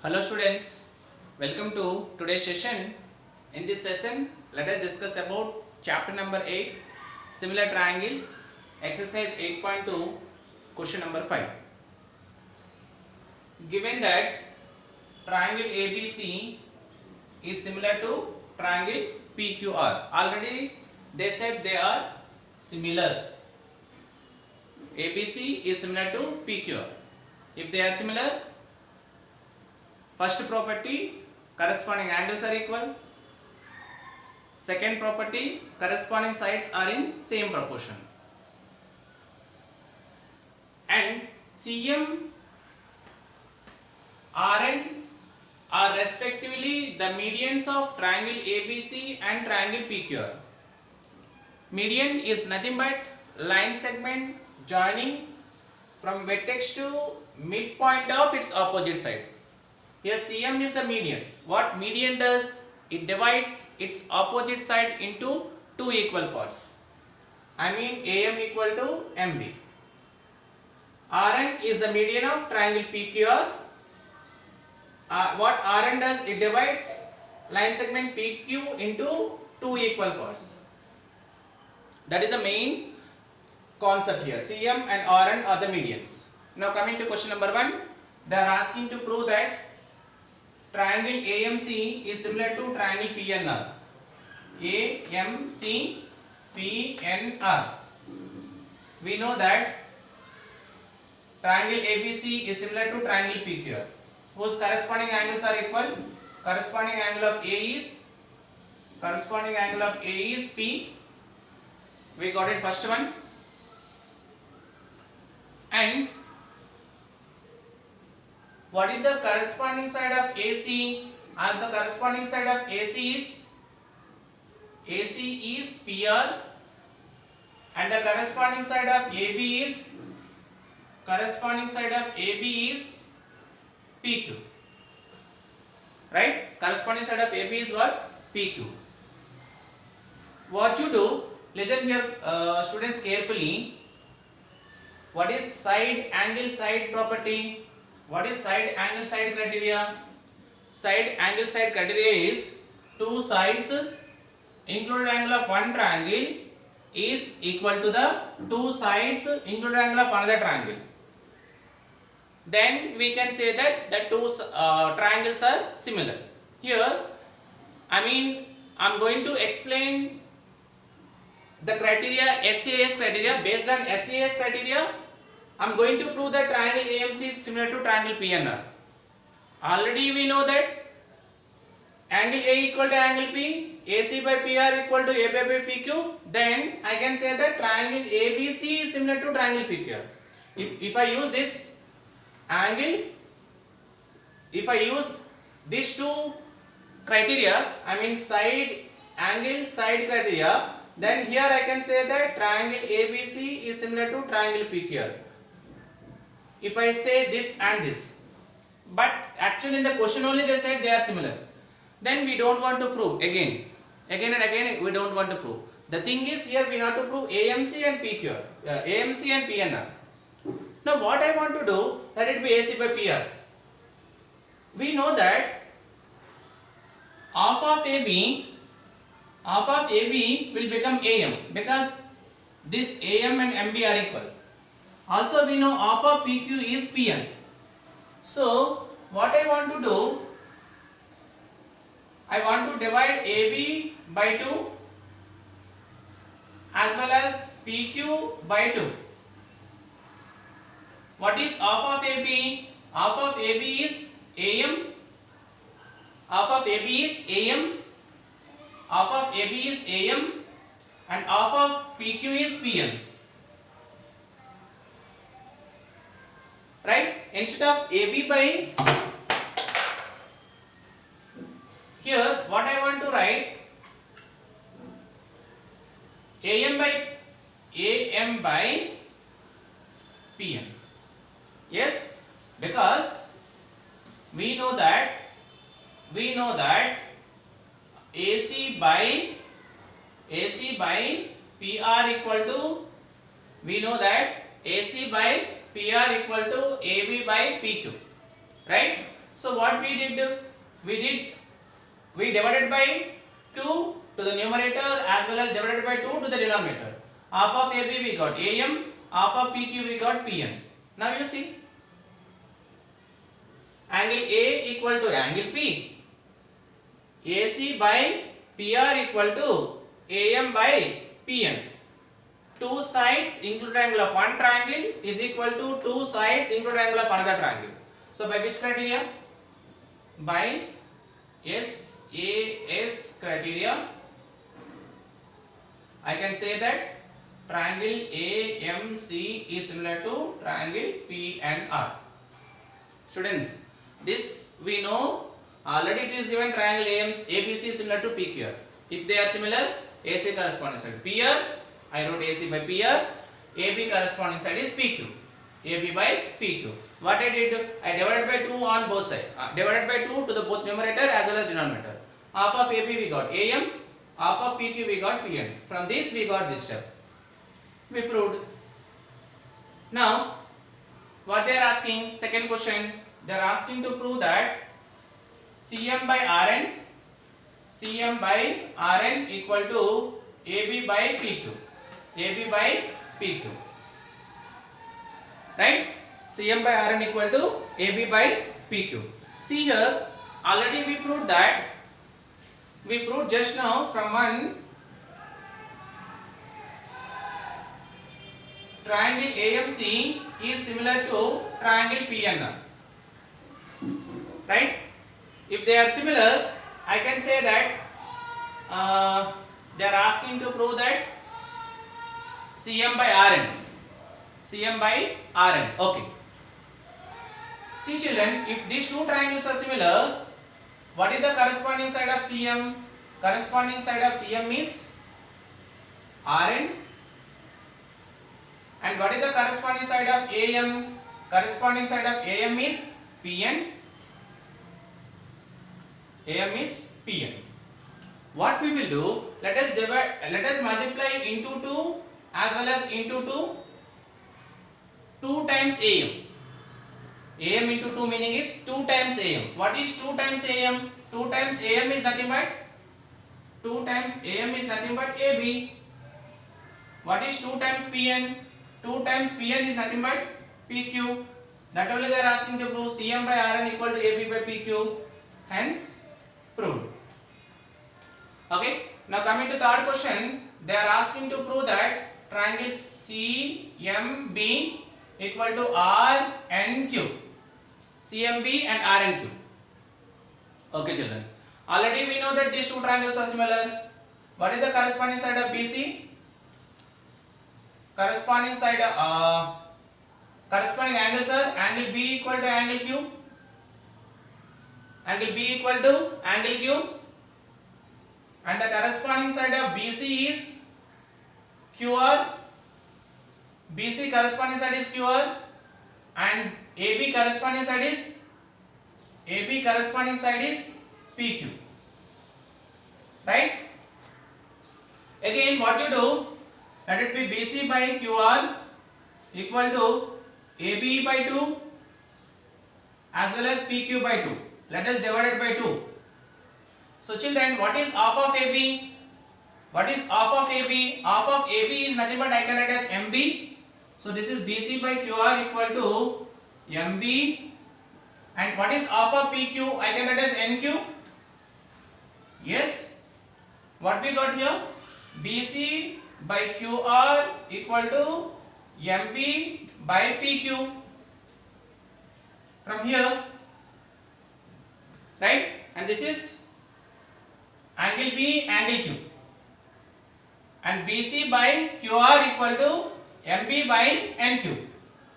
Hello students, welcome to today's session. In this session, let us discuss about chapter number 8, similar triangles, exercise 8.2, question number 5. Given that triangle ABC is similar to triangle PQR, already they said they are similar. ABC is similar to PQR. If they are similar, first property, corresponding angles are equal. Second property, corresponding sides are in same proportion. And CM, RN are respectively the medians of triangle ABC and triangle PQR. Median is nothing but line segment joining from vertex to midpoint of its opposite side. Here CM is the median. What median does? It divides its opposite side into two equal parts. I mean AM equal to MB. RN is the median of triangle PQR. What RN does? It divides line segment PQ into two equal parts. That is the main concept here. CM and RN are the medians. Now coming to question number 1. They are asking to prove that triangle AMC is similar to triangle PNR. AMC, PNR. We know that triangle ABC is similar to triangle PQR, whose corresponding angles are equal. Corresponding angle of A is P. We got it, first one. And what is the corresponding side of AC? As the corresponding side of AC is PR, and the corresponding side of AB is PQ. Right? Corresponding side of AB is what? PQ. What you do? Listen here, students, carefully. What is side angle side property? What is side angle side criteria? Side angle side criteria is two sides included angle of one triangle is equal to the two sides included angle of another triangle. Then we can say that the two triangles are similar. Here, I am going to explain the criteria, SAS criteria. Based on SAS criteria, I am going to prove that triangle AMC is similar to triangle PNR. Already we know that angle A equal to angle P, AC by PR equal to AB by PQ. Then I can say that triangle ABC is similar to triangle PQR. If I use this angle, if I use these two criteria, I mean side angle side criteria, then here I can say that triangle ABC is similar to triangle PQR. If I say this and this, but actually in the question only they said they are similar, then we don't want to prove again and again we don't want to prove. The thing is, here we have to prove AMC and PQR, AMC and PNR. Now what I want to do, let it be AC by PR. We know that half of AB will become AM because this AM and MB are equal. Also we know half of PQ is PN. So what I want to do, I want to divide AB by 2 as well as PQ by 2. What is half of AB? Half of AB is AM. Half of AB is AM. Half of AB is AM and half of PQ is PN. Right? Instead of AB by, here what I want to write, AM by PN. Yes, because we know that AC by PR equal to, we know that AC by PR equal to AB by PQ, right? So what we did? We divided by 2 to the numerator as well as divided by 2 to the denominator. Half of AB we got AM, half of PQ we got PN. Now you see, angle A equal to angle P. AC by PR equal to AM by PN. Two sides include angle of one triangle is equal to two sides include angle of another triangle. So by which criteria? By SAS criteria, I can say that triangle AMC is similar to triangle PNR. Students, this we know already. It is given triangle ABC is similar to PQR. If they are similar, AC corresponding side PR, I wrote AC by PR, AB corresponding side is PQ, AB by PQ. What I did? I divided by 2 on both sides. Divided by 2 to the both numerator as well as denominator. Half of AB we got AM, half of PQ we got PN. From this we got this step. We proved. Now, what they are asking, second question, they are asking to prove that CM by RN equal to AB by PQ. AB by PQ. Right? CM by RN equal to AB by PQ. See here, already we proved that. We proved just now from one triangle AMC is similar to triangle PNR. Right? If they are similar, I can say that they are asking to prove that CM by RN. CM by RN. Okay. See children, if these two triangles are similar, what is the corresponding side of CM? Corresponding side of CM is RN. And what is the corresponding side of AM? Corresponding side of AM is PN. AM is PN. What we will do? Let us multiply into 2 as well as into 2. 2 times AM. AM into 2 meaning is 2 times AM. What is 2 times AM? 2 times AM is nothing but AB. What is 2 times PN? 2 times PN is nothing but PQ. That only they are asking to prove CM by RN equal to AB by PQ. Hence proved. Okay. Now coming to third question, they are asking to prove that triangle CMB equal to RNQ. CMB and RNQ. Okay children. Already we know that these two triangles are similar. What is the corresponding side of BC? Corresponding side of corresponding angles are angle B equal to angle Q. Angle B equal to angle Q. And the corresponding side of BC is QR. BC corresponding side is QR. And AB corresponding side is PQ. Right? Again, what you do? Let it be BC by QR equal to AB by 2 as well as PQ by 2. Let us divide it by 2. So children, what is half of AB? What is half of AB? Half of AB is nothing but I can write as MB. So this is BC by QR equal to MB. And what is half of PQ? I can write as NQ. Yes. What we got here? BC by QR equal to MB by PQ. From here, right? And this is angle B, angle Q. And BC by QR equal to MB by NQ.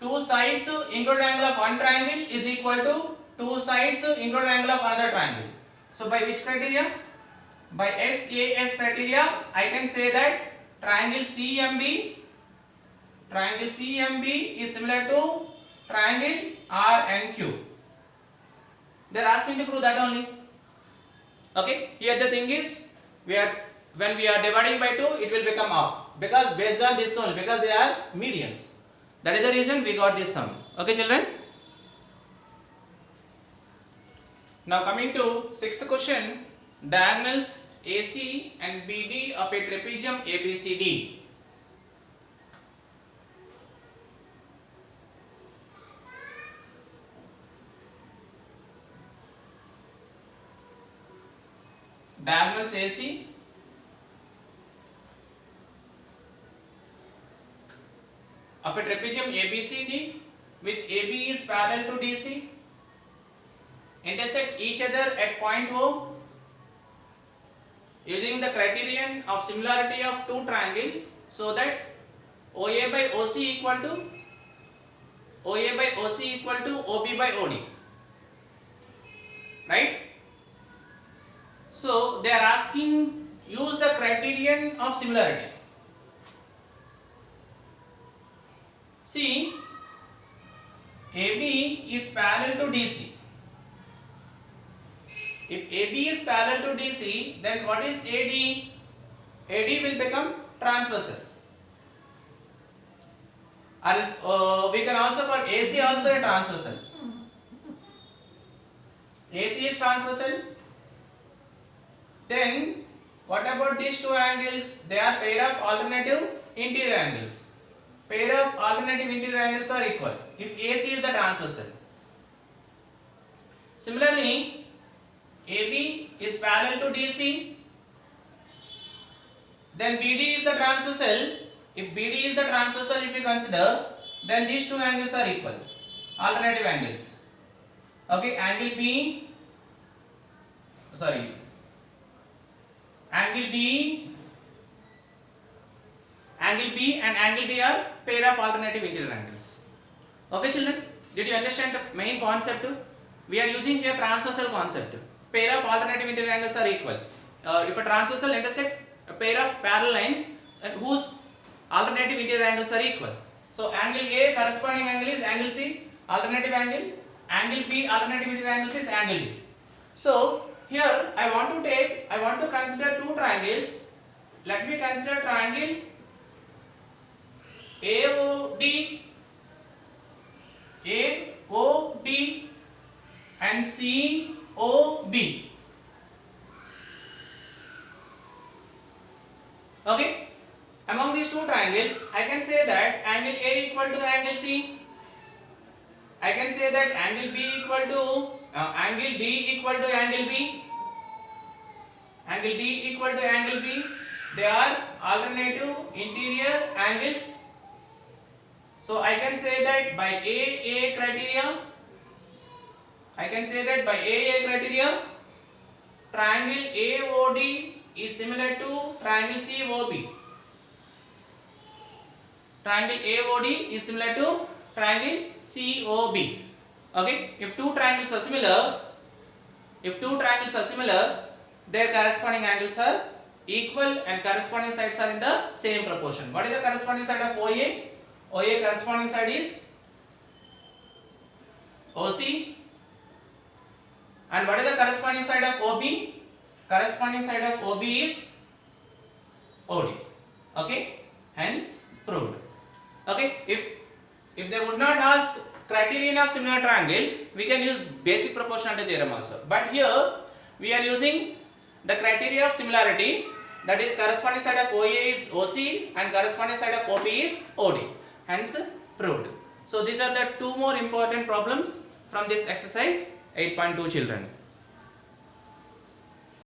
Two sides included angle of one triangle is equal to two sides included angle of another triangle. So by which criteria? By SAS criteria, I can say that triangle CMB is similar to triangle RNQ. They are asking to prove that only. Okay. Here the thing is, when we are dividing by 2, it will become half, because based on this only, because they are medians. That is the reason we got this sum. Okay children. Now coming to sixth question, diagonals AC and BD of a trapezium ABCD. Diagonals AC of a trapezium ABCD with AB is parallel to DC, intersect each other at point O using the criterion of similarity of two triangles, so that OA by OC equal to OB by OD, right? So they are asking, use the criterion of similarity. See, AB is parallel to DC. If AB is parallel to DC, then what is AD? AD will become transversal. Or else, we can also call AC also a transversal. AC is transversal. Then what about these two angles? They are pair of alternative interior angles. Pair of alternative interior angles are equal if AC is the transversal. Similarly, AB is parallel to DC, then BD is the transversal. If BD is the transversal, if you consider, then these two angles are equal, alternative angles. Okay, angle D and angle D are pair of alternative interior angles. Okay children, did you understand the main concept? We are using here transversal concept. Pair of alternative interior angles are equal. If a transversal intersect a pair of parallel lines whose alternative interior angles are equal. So angle A corresponding angle is angle C, alternative angle. Angle B alternative interior angles is angle D. So here I want to consider two triangles. Let me consider triangle AOD and COB. Okay, among these two triangles, I can say that angle A equal to angle C. I can say that angle B equal to angle D equal to angle B. Angle D equal to angle B. They are alternative interior angles. So I can say that by AA criteria, triangle AOD is similar to triangle COB. Triangle AOD is similar to triangle COB. Okay, if two triangles are similar, their corresponding angles are equal and corresponding sides are in the same proportion. What is the corresponding side of OA? OA corresponding side is OC. And what is the corresponding side of OB? Corresponding side of OB is OD. Okay, hence proved. Okay, if they would not ask criterion of similar triangle, we can use basic proportionality theorem also. But here we are using the criteria of similarity, that is corresponding side of OA is OC and corresponding side of OB is OD. Hence proved. So these are the two more important problems from this exercise 8.2 children.